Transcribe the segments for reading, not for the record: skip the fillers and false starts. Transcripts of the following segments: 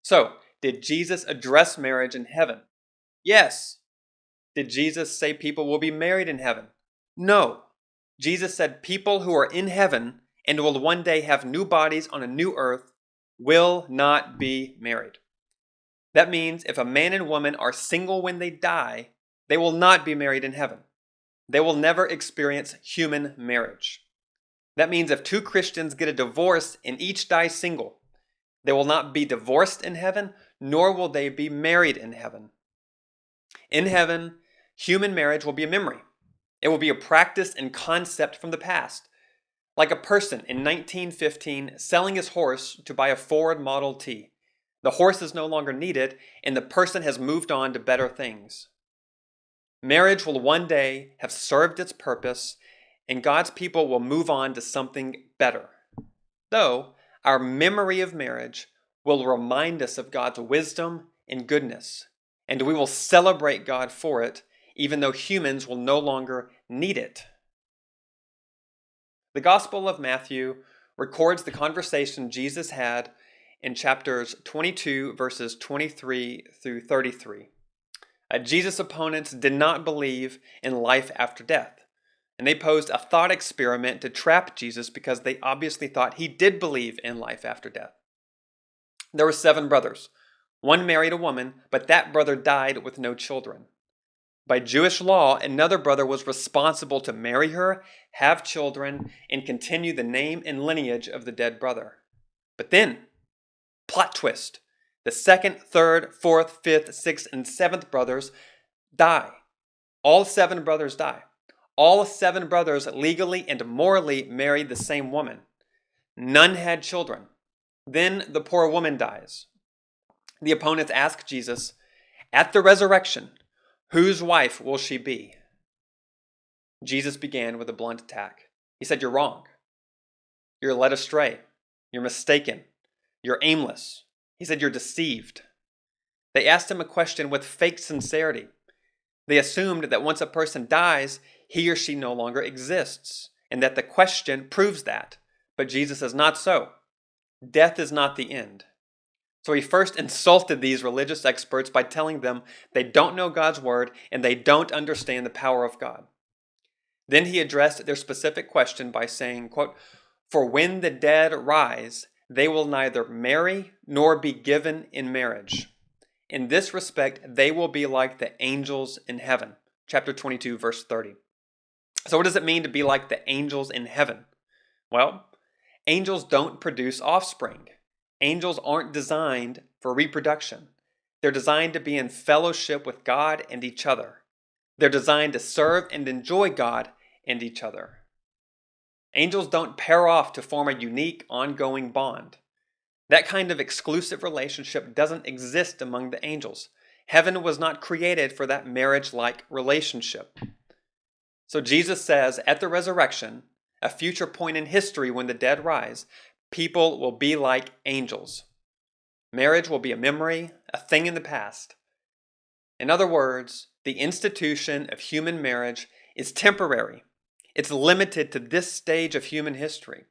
So, did Jesus address marriage in heaven? Yes. Did Jesus say people will be married in heaven? No. Jesus said people who are in heaven and will one day have new bodies on a new earth will not be married. That means if a man and woman are single when they die, they will not be married in heaven. They will never experience human marriage. That means if two Christians get a divorce and each die single, they will not be divorced in heaven, nor will they be married in heaven. In heaven, human marriage will be a memory. It will be a practice and concept from the past. Like a person in 1915 selling his horse to buy a Ford Model T. The horse is no longer needed, and the person has moved on to better things. Marriage will one day have served its purpose, and God's people will move on to something better. Though our memory of marriage will remind us of God's wisdom and goodness, and we will celebrate God for it, even though humans will no longer need it. The Gospel of Matthew records the conversation Jesus had in chapters 22, verses 23 through 33. Jesus' opponents did not believe in life after death, and they posed a thought experiment to trap Jesus because they obviously thought he did believe in life after death. There were 7 brothers. One married a woman, but that brother died with no children. By Jewish law, another brother was responsible to marry her, have children, and continue the name and lineage of the dead brother. But then, plot twist, the 2nd, 3rd, 4th, 5th, 6th, and 7th brothers die. All 7 brothers die. All 7 brothers legally and morally married the same woman. None had children. Then the poor woman dies. The opponents ask Jesus, at the resurrection, whose wife will she be? Jesus began with a blunt attack. He said, you're wrong. You're led astray. You're mistaken. You're aimless. He said, you're deceived. They asked him a question with fake sincerity. They assumed that once a person dies, he or she no longer exists, and that the question proves that. But Jesus says, not so. Death is not the end. So he first insulted these religious experts by telling them they don't know God's word and they don't understand the power of God. Then he addressed their specific question by saying, quote, for when the dead rise, they will neither marry nor be given in marriage. In this respect, they will be like the angels in heaven. Chapter 22, verse 30. So what does it mean to be like the angels in heaven? Well, angels don't produce offspring. Angels aren't designed for reproduction. They're designed to be in fellowship with God and each other. They're designed to serve and enjoy God and each other. Angels don't pair off to form a unique, ongoing bond. That kind of exclusive relationship doesn't exist among the angels. Heaven was not created for that marriage-like relationship. So Jesus says at the resurrection, a future point in history when the dead rise, people will be like angels. Marriage will be a memory, a thing in the past. In other words, the institution of human marriage is temporary. It's limited to this stage of human history.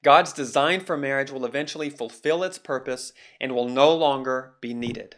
God's design for marriage will eventually fulfill its purpose and will no longer be needed.